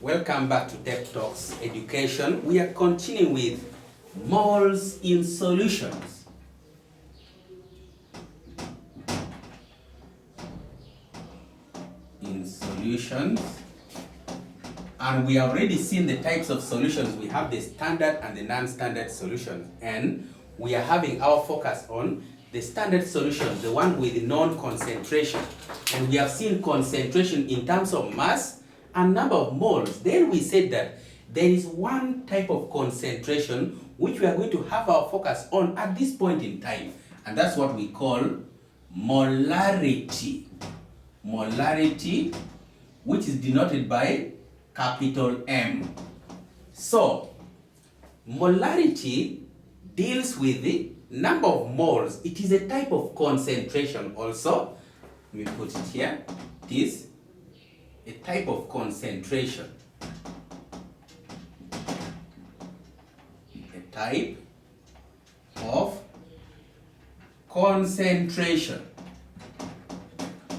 Welcome back to Tech Talks Education. We are continuing with moles in solutions. And we have already seen the types of solutions. We have the standard and the non-standard solutions, and we are having our focus on the standard solution, the one with non-concentration. And we have seen concentration in terms of mass and number of moles. Then we said that there is one type of concentration which we are going to have our focus on at this point in time, and that's what we call molarity. Molarity, which is denoted by capital M. So, molarity deals with the number of moles. It is a type of concentration also. Let me put it here. It is a type of concentration. A type of concentration.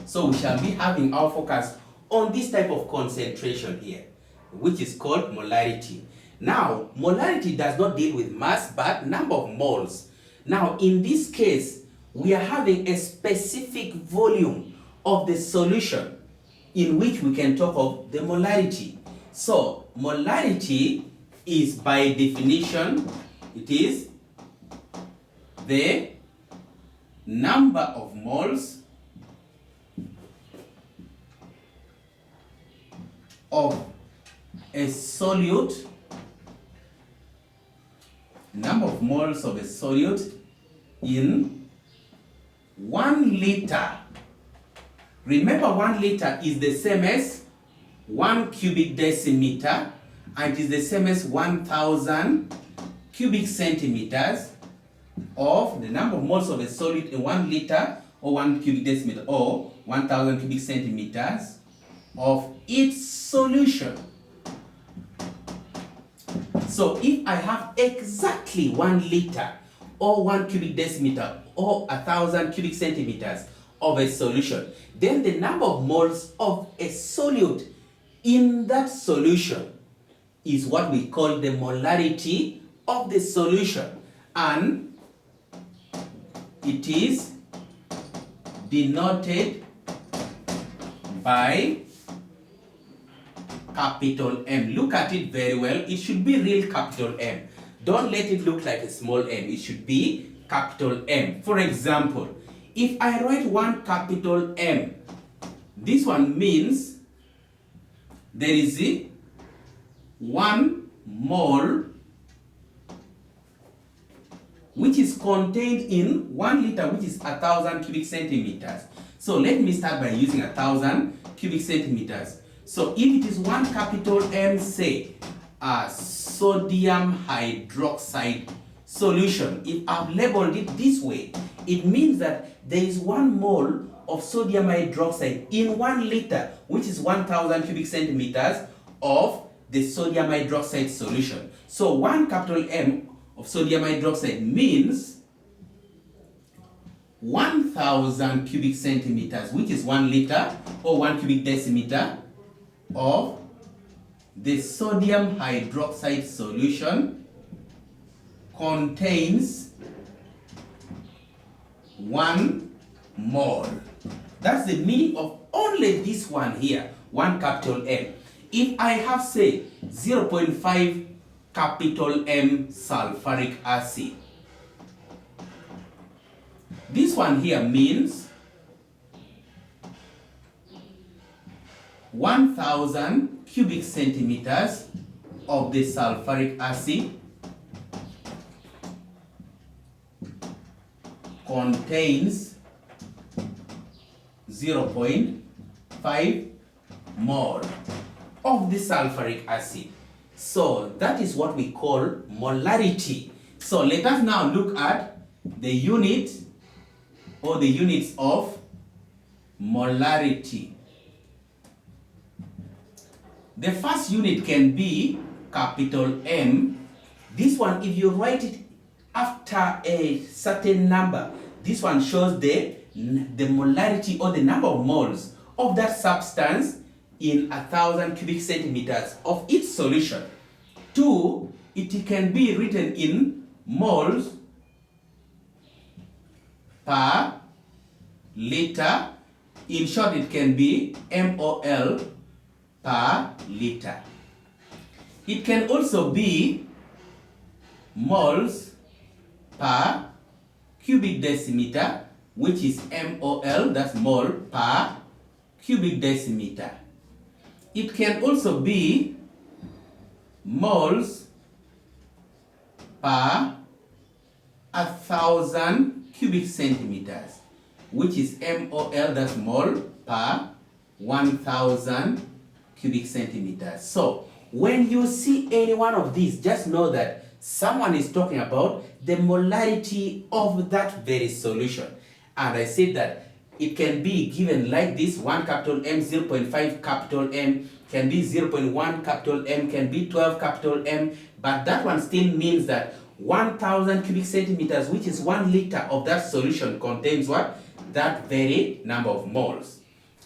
So we shall be having our focus on this type of concentration here, which is called molarity. Now, molarity does not deal with mass, but number of moles. Now, in this case, we are having a specific volume of the solution in which we can talk of the molarity. So, molarity is by definition, it is the number of moles of a solute, number of moles of a solute in 1 liter. Remember, 1 liter is the same as 1 cubic decimeter, and it is the same as 1,000 cubic centimeters of the number of moles of a solid in 1 liter or 1 cubic decimeter or 1,000 cubic centimeters of its solution. So if I have exactly 1 liter or 1 cubic decimeter or 1,000 cubic centimeters of a solution, then the number of moles of a solute in that solution is what we call the molarity of the solution, and it is denoted by capital M. Look at it very well. It should be real capital M. Don't let it look like a small m. It should be capital M. For example, if I write 1 capital M, this one means there is 1 mole which is contained in 1 liter, which is 1,000 cubic centimeters. So let me start by using 1,000 cubic centimeters. So if it is 1 capital M, say a sodium hydroxide solution, if I've labeled it this way, it means that there is 1 mole of sodium hydroxide in 1 liter, which is 1,000 cubic centimeters of the sodium hydroxide solution. So 1 capital M of sodium hydroxide means 1,000 cubic centimeters, which is 1 liter or 1 cubic decimeter of the sodium hydroxide solution contains 1 mole. That's the meaning of only this one here, 1 capital M. If I have, say, 0.5 capital M sulfuric acid, this one here means 1,000 cubic centimeters of the sulfuric acid contains 0.5 mole of the sulfuric acid. So that is what we call molarity. So let us now look at the unit or the units of molarity. The first unit can be capital M. This one, if you write it after a certain number, this one shows the molarity or the number of moles of that substance in 1,000 cubic centimeters of its solution. 2, it can be written in moles per liter. In short, it can be mol per liter. It can also be moles per cubic decimeter, which is mol, that's mole per cubic decimeter. It can also be moles per 1,000 cubic centimeters, which is mol, that's mole per 1,000 cubic centimeters. So when you see any one of these, just know that someone is talking about the molarity of that very solution. And I said that it can be given like this: 1 capital M, 0.5 capital M, can be 0.1 capital M, can be 12 capital M, but that one still means that 1,000 cubic centimeters, which is 1 liter of that solution, contains what? That very number of moles.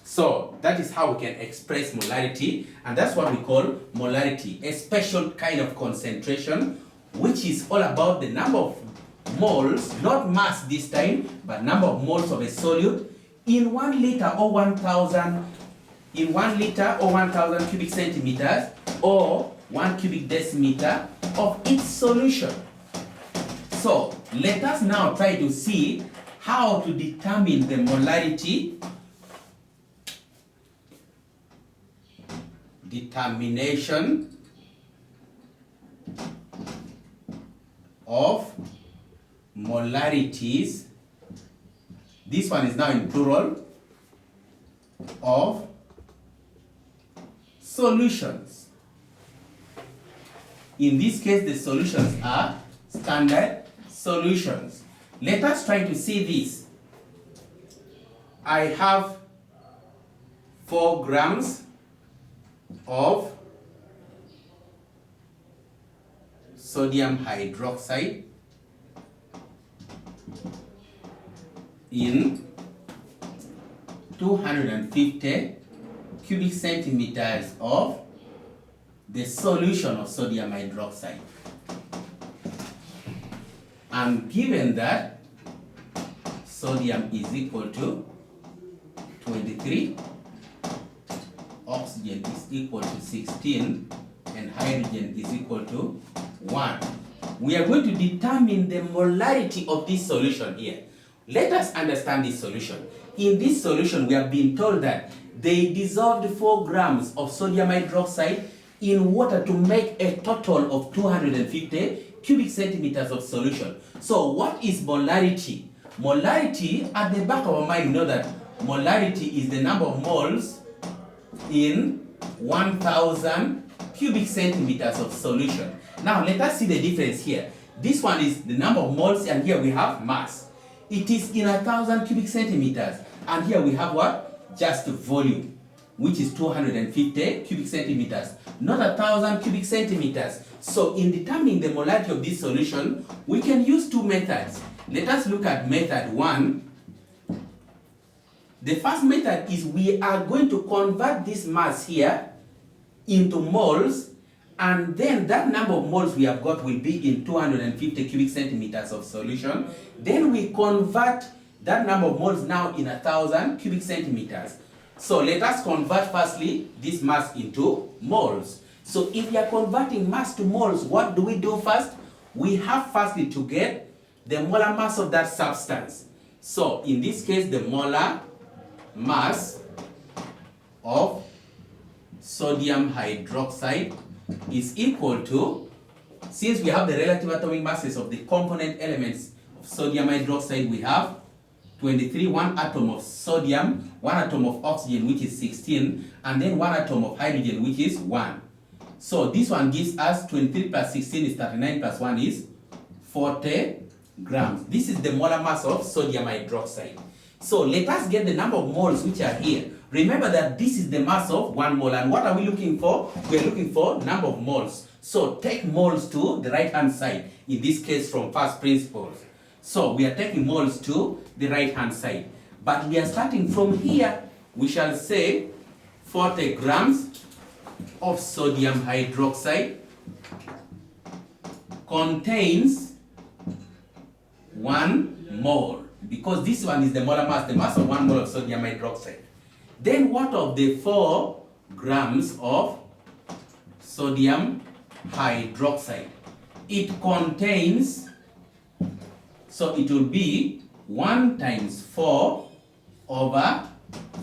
So that is how we can express molarity, and that's what we call molarity, a special kind of concentration, which is all about the number of moles, not mass this time, but number of moles of a solute in 1 liter or 1,000, in 1 liter or 1,000 cubic centimeters or 1 cubic decimeter of its solution. So let us now try to see how to determine the molarity. Determination of molarities. This one is now in plural, of solutions. In this case, the solutions are standard solutions. Let us try to see this. I have 4 grams of sodium hydroxide in 250 cubic centimeters of the solution of sodium hydroxide. And given that sodium is equal to 23, oxygen is equal to 16, and hydrogen is equal to 1. We are going to determine the molarity of this solution here. Let us understand this solution. In this solution, we have been told that they dissolved 4 grams of sodium hydroxide in water to make a total of 250 cubic centimeters of solution. So what is molarity? Molarity, at the back of our mind, know that molarity is the number of moles in 1,000 cubic centimeters of solution. Now let us see the difference here. This one is the number of moles, and here we have mass. It is in 1,000 cubic centimeters, and here we have what? Just volume, which is 250 cubic centimeters, not 1,000 cubic centimeters. So in determining the molarity of this solution, we can use 2 methods. Let us look at method 1. The first method is we are going to convert this mass here into moles, and then that number of moles we have got will be in 250 cubic centimeters of solution. Then we convert that number of moles now in 1,000 cubic centimeters. So let us convert firstly this mass into moles. So if we are converting mass to moles, what do we do first? We have firstly to get the molar mass of that substance. So in this case, the molar mass of sodium hydroxide is equal to, since we have the relative atomic masses of the component elements of sodium hydroxide, we have 23, 1 atom of sodium, 1 atom of oxygen, which is 16, and then 1 atom of hydrogen, which is 1. So this one gives us 23 plus 16 is 39 plus 1 is 40 grams. This is the molar mass of sodium hydroxide. So let us get the number of moles which are here. Remember that this is the mass of 1 mole, and what are we looking for? We are looking for number of moles. So take moles to the right hand side, in this case from first principles. So we are taking moles to the right hand side, but we are starting from here. We shall say 40 grams of sodium hydroxide contains 1 mole, because this one is the molar mass, the mass of 1 mole of sodium hydroxide. Then what of the 4 grams of sodium hydroxide? It contains, so it will be 1 times 4 over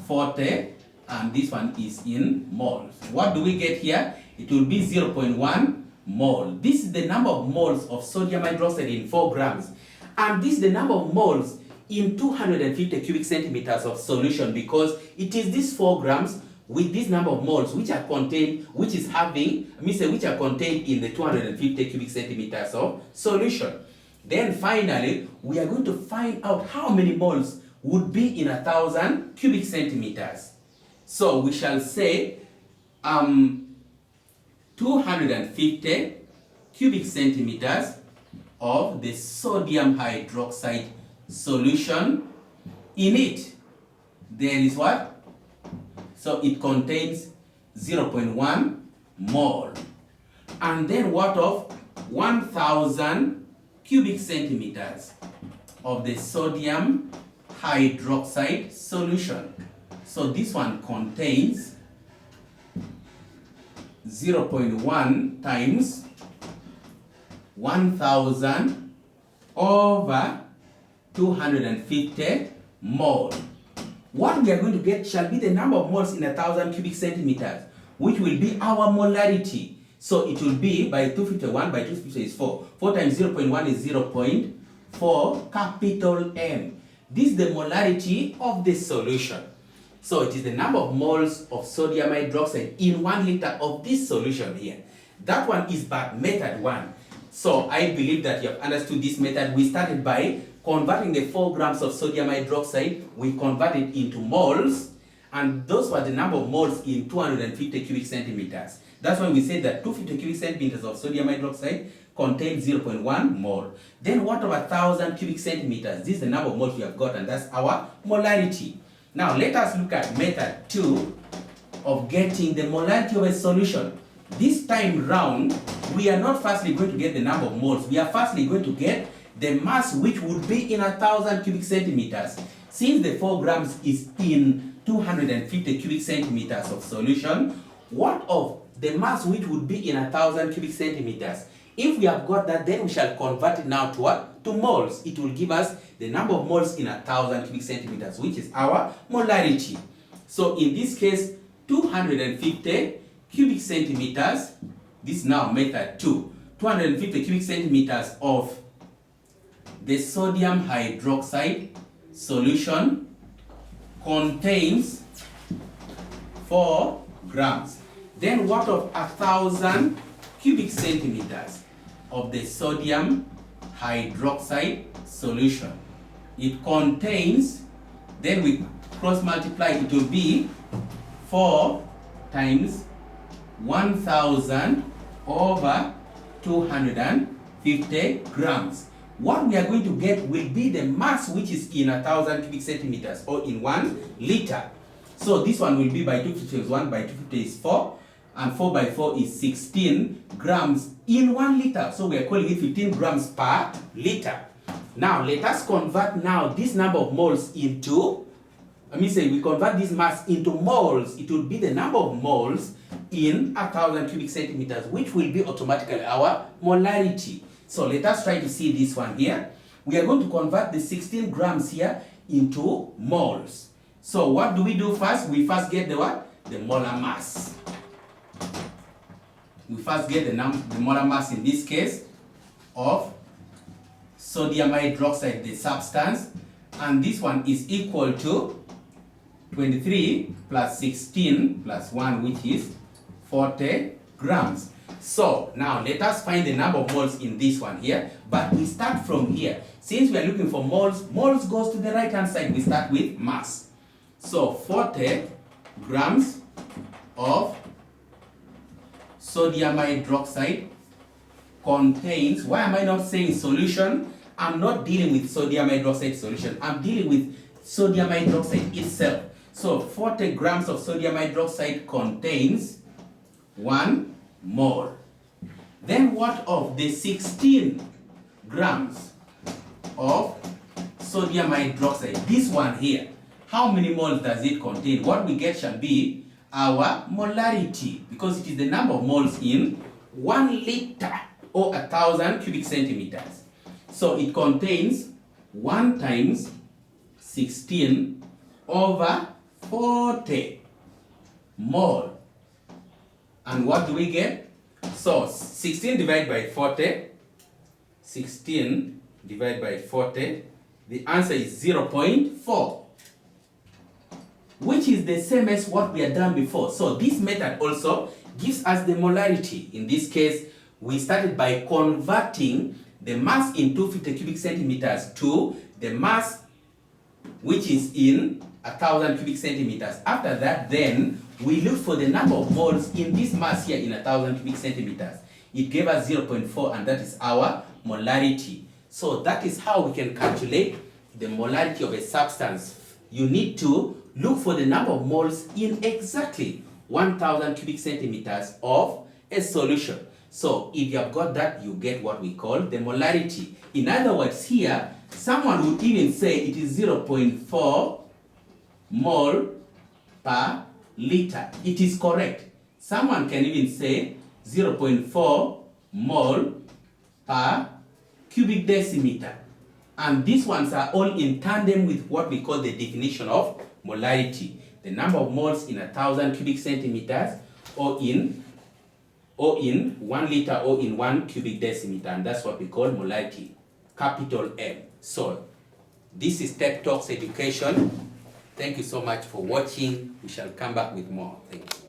40, and this one is in moles. What do we get here? It will be 0.1 mole. This is the number of moles of sodium hydroxide in 4 grams. And this is the number of moles in 250 cubic centimeters of solution, because it is these 4 grams with this number of moles which are contained, which are contained in the 250 cubic centimeters of solution. Then finally, we are going to find out how many moles would be in 1,000 cubic centimeters. So we shall say 250 cubic centimeters of the sodium hydroxide solution. In it, there is what? So it contains 0.1 mole. And then what of 1,000 cubic centimeters of the sodium hydroxide solution? So this one contains 0.1 times 1,000 over 250 mole. What we are going to get shall be the number of moles in 1,000 cubic centimeters, which will be our molarity. So it will be by 251 by 250 is 4. 4 times 0.1 is 0.4 capital M. This is the molarity of the solution. So it is the number of moles of sodium hydroxide in 1 liter of this solution here. That one is by method 1. So I believe that you have understood this method. We started by converting the 4 grams of sodium hydroxide. We converted into moles, and those were the number of moles in 250 cubic centimeters. That's why we said that 250 cubic centimeters of sodium hydroxide contains 0.1 mole. Then what of 1,000 cubic centimeters? This is the number of moles we have got, and that's our molarity. Now let us look at method 2 of getting the molarity of a solution. This time round, we are not firstly going to get the number of moles. We are firstly going to get the mass, which would be in 1,000 cubic centimeters. Since the 4 grams is in 250 cubic centimeters of solution, what of the mass which would be in 1,000 cubic centimeters? If we have got that, then we shall convert it now to what? To moles. It will give us the number of moles in 1,000 cubic centimeters, which is our molarity. So in this case, 250 cubic centimeters, this is now method 2. 250 cubic centimeters of the sodium hydroxide solution contains 4 grams. Then what of 1,000 cubic centimeters of the sodium hydroxide solution? It contains, then we cross multiply, it will be 4 times 1,000 over 250 grams. What we are going to get will be the mass which is in 1,000 cubic centimeters, or in 1 liter. So this one will be by 250 is 1 by 250 is 4, and 4 by 4 is 16 grams in 1 liter. So we are calling it 15 grams per liter. Now let us convert now this number of moles into, we convert this mass into moles. It will be the number of moles in 1,000 cubic centimeters, which will be automatically our molarity. So let us try to see this one here. We are going to convert the 16 grams here into moles. So what do we do first? We first get the what? The molar mass. We first get the molar mass in this case of sodium hydroxide, the substance, and this one is equal to 23 plus 16 plus 1, which is 40 grams. So now let us find the number of moles in this one here, but we start from here. Since we are looking for moles, moles goes to the right hand side. We start with mass. So 40 grams of sodium hydroxide contains, why am I not saying solution? I'm not dealing with sodium hydroxide solution. I'm dealing with sodium hydroxide itself. So 40 grams of sodium hydroxide contains 1 mole. Then what of the 16 grams of sodium hydroxide? This one here, how many moles does it contain? What we get shall be our molarity, because it is the number of moles in 1 liter or 1,000 cubic centimeters. So it contains 1 times 16 over 40 mole. And what do we get? So 16 divided by 40, 16 divided by 40, the answer is 0.4, which is the same as what we had done before. So this method also gives us the molarity. In this case, we started by converting the mass in 250 cubic centimeters to the mass which is in 1,000 cubic centimeters. After that, then we look for the number of moles in this mass here in 1,000 cubic centimeters. It gave us 0.4, and that is our molarity. So that is how we can calculate the molarity of a substance. You need to look for the number of moles in exactly 1,000 cubic centimeters of a solution. So if you have got that, you get what we call the molarity. In other words, here, someone would even say it is 0.4 mole per liter. It is correct. Someone can even say 0.4 mole per cubic decimeter. And these ones are all in tandem with what we call the definition of molarity. The number of moles in 1,000 cubic centimeters or in 1 liter or in 1 cubic decimeter. And that's what we call molarity, capital M. So this is Tech Talks Education. Thank you so much for watching. We shall come back with more. Thank you.